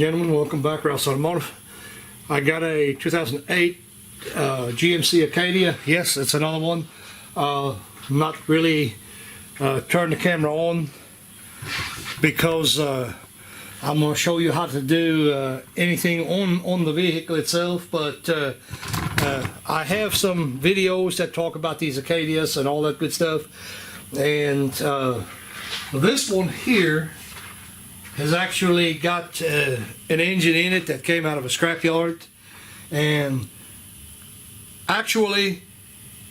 gentlemen, welcome back, Rouse Automotive. I got a 2008 GMC Acadia. Yes, it's another one. Not really turn the camera on because I'm going to show you how to do anything on the vehicle itself, but I have some videos that talk about these Acadias and all that good stuff. And this one here has actually got an engine in it that came out of a scrapyard, and actually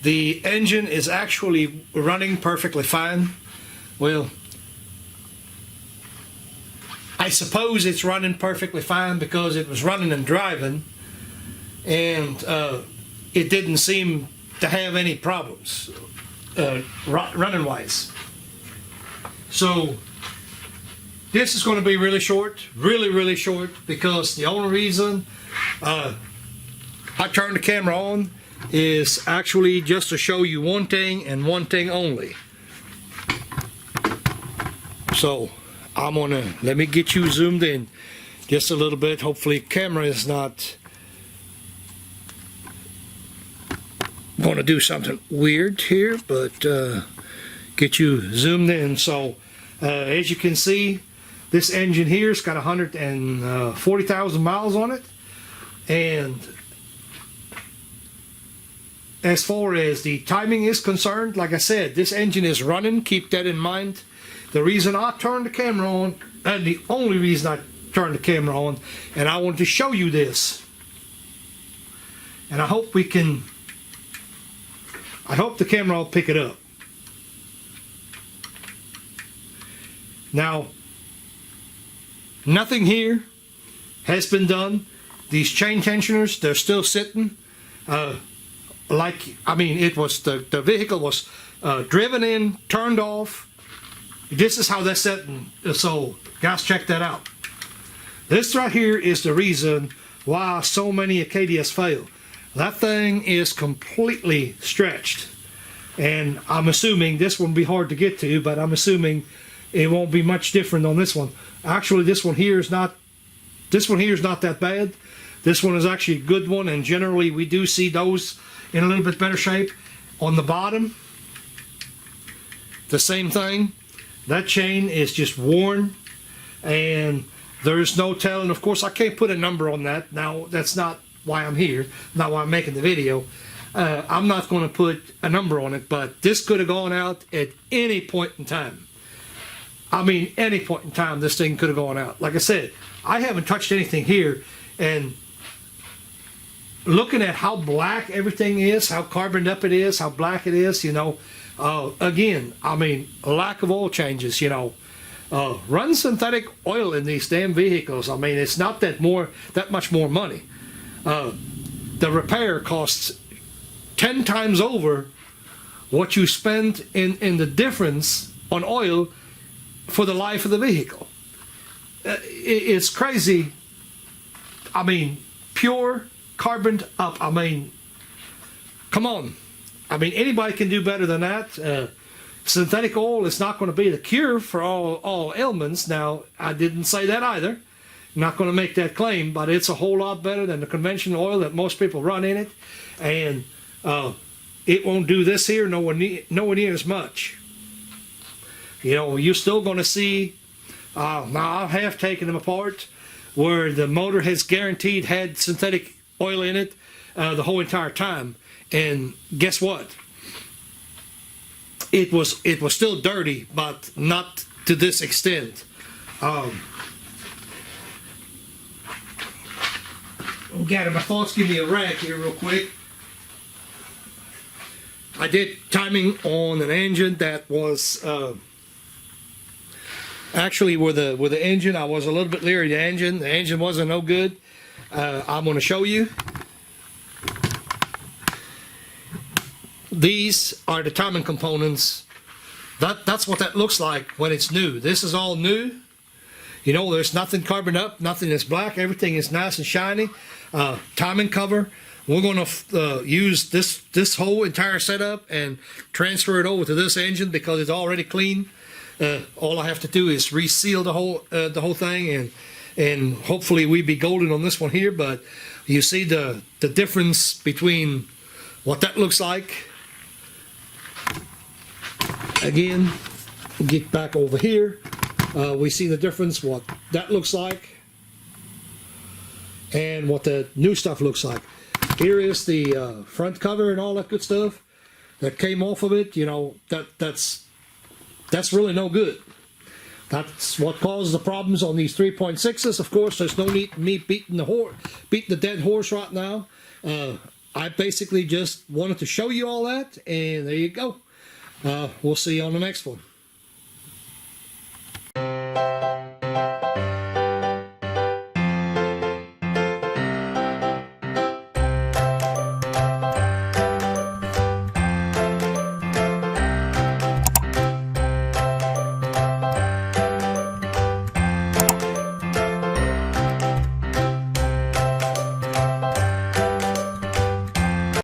the engine is actually running perfectly fine. Well, I suppose it's running perfectly fine because it was running and driving, and it didn't seem to have any problems running wise. So this is going to be really short, really short, because the only reason I turned the camera on is actually just to show you one thing and one thing only. So I'm gonna, let me get you zoomed in just a little bit. Hopefully camera is not going to do something weird here, but get you zoomed in. So as you can see, this engine here's got 140,000 miles on it, and as far as the timing is concerned, like I said, this engine is running. Keep that in mind. The reason I turned the camera on, and the only reason I turned the camera on, and I want to show you this, and I hope the camera will pick it up. Now, nothing here has been done. These chain tensioners, they're still sitting. It was the vehicle was driven in, turned off. This is how they're sitting. So guys, check that out. This right here is the reason why so many Acadias fail. That thing is completely stretched, and I'm assuming this one will be hard to get to, but I'm assuming it won't be much different on this one. Actually, this one here is not that bad. This one is actually a good one, and generally we do see those in a little bit better shape. On the bottom, the same thing. That chain is just worn, and there's no telling. Of course, I can't put a number on that. Now, that's not why I'm here, not why I'm making the video. I'm not going to put a number on it, but this could have gone out at any point in time. I mean, any point in time, this thing could have gone out. Like I said, I haven't touched anything here, and looking at how black everything is, how carboned up it is, how black it is, you know, again, I mean, a lack of oil changes, you know. Run synthetic oil in these damn vehicles. I mean, it's not that much more money. The repair costs 10 times over what you spend in the difference on oil for the life of the vehicle. It's crazy. I mean, pure carboned up. I mean, come on. I mean, anybody can do better than that. Synthetic oil is not going to be the cure for all ailments. Now, I didn't say that either. I'm not going to make that claim, but it's a whole lot better than the conventional oil that most people run in it, and it won't do this here nowhere near as much. You know, you're still going to see, now I have taken them apart, where the motor has guaranteed had synthetic oil in it the whole entire time. And guess what? It was still dirty, but not to this extent. Gather my thoughts, give me a rack here real quick. I did timing on an engine that was actually with the engine. I was a little bit leery of the engine. The engine wasn't no good. I'm going to show you. These are the timing components. That's what that looks like when it's new. This is all new. You know, there's nothing carbon up, nothing is black. Everything is nice and shiny. Timing cover. We're going to use this whole entire setup and transfer it over to this engine because it's already clean. All I have to do is reseal the whole thing, and and hopefully we be golden on this one here. But you see the difference between what that looks like. Again, get back over here. We see the difference what that looks like and what the new stuff looks like. Here is the front cover and all that good stuff that came off of it. You know, that's really no good. That's what caused the problems on these 3.6s. Of course, there's no need me beating the dead horse right now. I basically just wanted to show you all that, and there you go. We'll see you on the next one.